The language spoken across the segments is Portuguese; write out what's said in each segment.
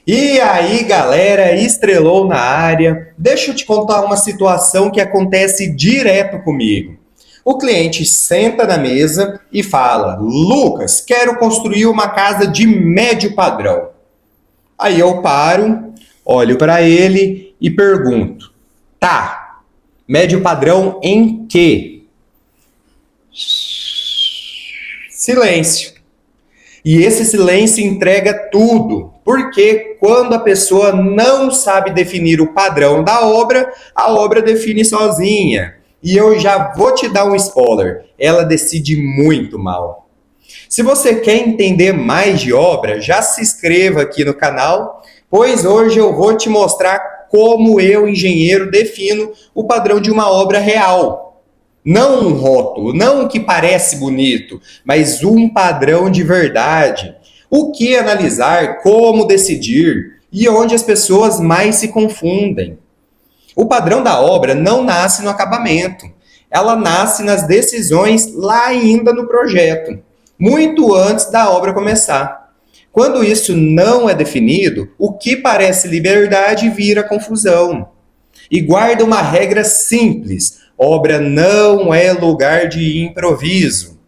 E aí, galera, estrelou na área. Deixa eu te contar uma situação que acontece direto comigo. O cliente senta na mesa e fala: Lucas, quero construir uma casa de médio padrão. Aí eu paro, olho para ele e pergunto: tá, médio padrão em quê? Silêncio. E esse silêncio entrega tudo, porque quando a pessoa não sabe definir o padrão da obra, a obra define sozinha. E eu já vou te dar um spoiler: ela decide muito mal. Se você quer entender mais de obra, já se inscreva aqui no canal, pois hoje eu vou te mostrar como eu, engenheiro, defino o padrão de uma obra real. Não um rótulo, não o que parece bonito, mas um padrão de verdade. O que analisar, como decidir e onde as pessoas mais se confundem. O padrão da obra não nasce no acabamento, ela nasce nas decisões lá ainda no projeto, muito antes da obra começar. Quando isso não é definido, o que parece liberdade vira confusão. E guarda uma regra simples: obra não é lugar de improviso.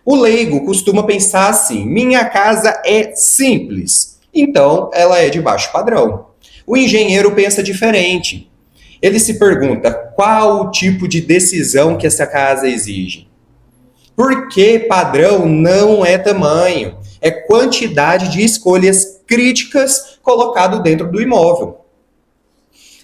O leigo costuma pensar assim: minha casa é simples, então ela é de baixo padrão. O engenheiro pensa diferente. Ele se pergunta: qual o tipo de decisão que essa casa exige? Porque padrão não é tamanho, é quantidade de escolhas críticas colocado dentro do imóvel.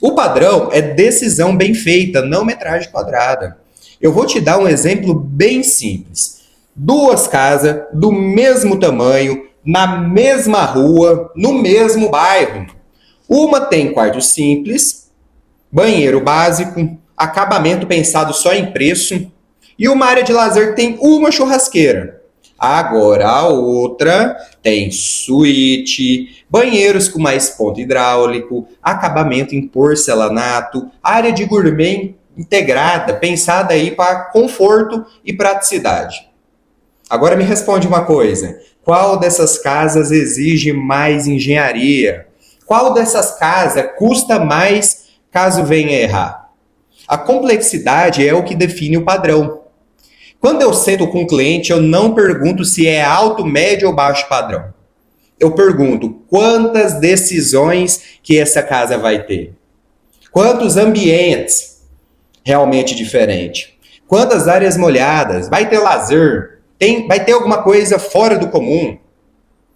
O padrão é decisão bem feita, não metragem quadrada. Eu vou te dar um exemplo bem simples. Duas casas do mesmo tamanho, na mesma rua, no mesmo bairro. Uma tem quarto simples, banheiro básico, acabamento pensado só em preço, e uma área de lazer tem uma churrasqueira. Agora a outra tem suíte, banheiros com mais ponto hidráulico, acabamento em porcelanato, área de gourmet integrada, pensada aí para conforto e praticidade. Agora me responde uma coisa: qual dessas casas exige mais engenharia? Qual dessas casas custa mais caso venha errar? A complexidade é o que define o padrão. Quando eu sento com o cliente, eu não pergunto se é alto, médio ou baixo padrão. Eu pergunto quantas decisões que essa casa vai ter. Quantos ambientes realmente diferentes. Quantas áreas molhadas. Vai ter lazer. Vai ter alguma coisa fora do comum.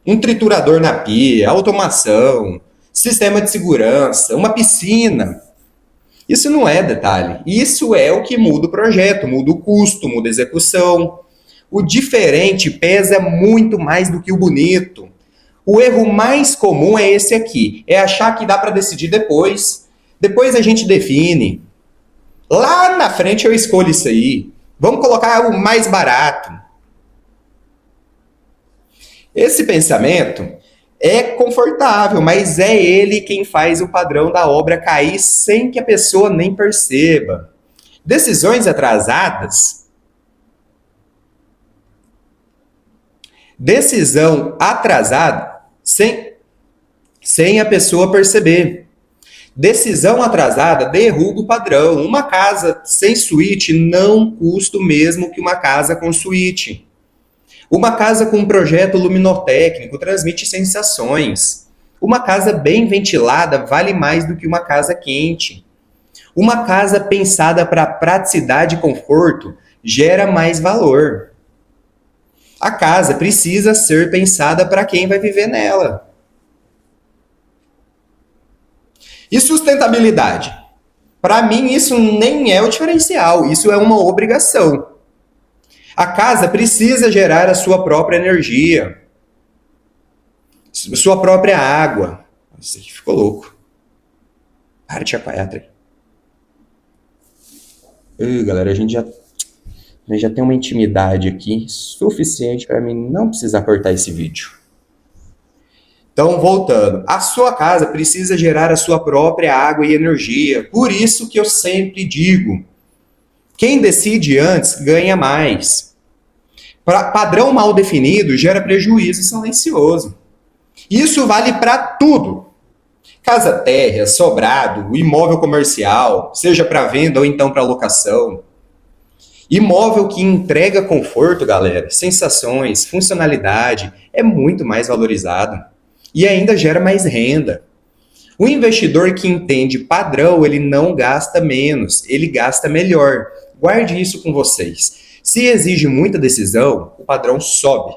Um triturador na pia, automação, sistema de segurança, uma piscina. Isso não é detalhe. Isso é o que muda o projeto, muda o custo, muda a execução. O diferente pesa muito mais do que o bonito. O erro mais comum é esse aqui: é achar que dá para decidir depois. Depois a gente define. Lá na frente eu escolho isso aí. Vamos colocar o mais barato. Esse pensamento é confortável, mas é ele quem faz o padrão da obra cair sem que a pessoa nem perceba. Decisões atrasadas. Decisão atrasada sem a pessoa perceber. Decisão atrasada derruba o padrão. Uma casa sem suíte não custa o mesmo que uma casa com suíte. Uma casa com um projeto luminotécnico transmite sensações. Uma casa bem ventilada vale mais do que uma casa quente. Uma casa pensada para praticidade e conforto gera mais valor. A casa precisa ser pensada para quem vai viver nela. E sustentabilidade? Para mim, isso nem é o diferencial, isso é uma obrigação. A casa precisa gerar a sua própria energia, sua própria água. Isso aqui ficou louco. Para de chacoalhar. Galera, a gente já tem uma intimidade aqui suficiente para mim não precisar cortar esse vídeo. Então, voltando, a sua casa precisa gerar a sua própria água e energia. Por isso que eu sempre digo: quem decide antes ganha mais. Padrão mal definido gera prejuízo silencioso. Isso vale para tudo. Casa térrea, sobrado, imóvel comercial, seja para venda ou então para locação. Imóvel que entrega conforto, galera, sensações, funcionalidade, é muito mais valorizado e ainda gera mais renda. O investidor que entende padrão, ele não gasta menos, ele gasta melhor. Guarde isso com vocês. Se exige muita decisão, o padrão sobe.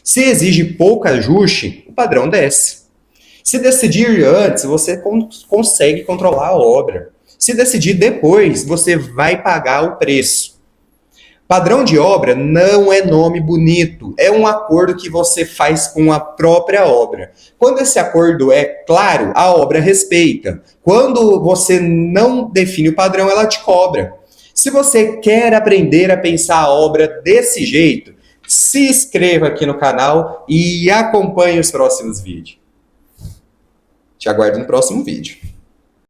Se exige pouco ajuste, o padrão desce. Se decidir antes, você consegue controlar a obra. Se decidir depois, você vai pagar o preço. Padrão de obra não é nome bonito, é um acordo que você faz com a própria obra. Quando esse acordo é claro, a obra respeita. Quando você não define o padrão, ela te cobra. Se você quer aprender a pensar a obra desse jeito, se inscreva aqui no canal e acompanhe os próximos vídeos. Te aguardo no próximo vídeo.